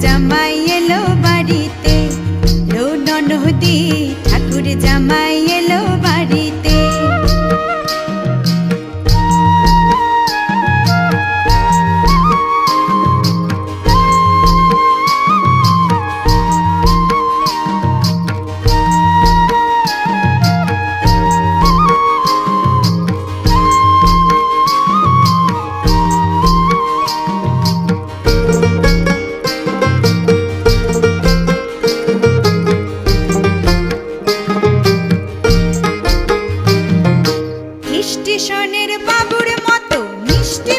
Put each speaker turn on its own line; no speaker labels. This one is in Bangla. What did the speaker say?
জামাই এলো বাড়িতে, লো ননদি ঠাকুর জামাই এলো বাড়িতে। স্টেশনের বাবুর মতো মিষ্টি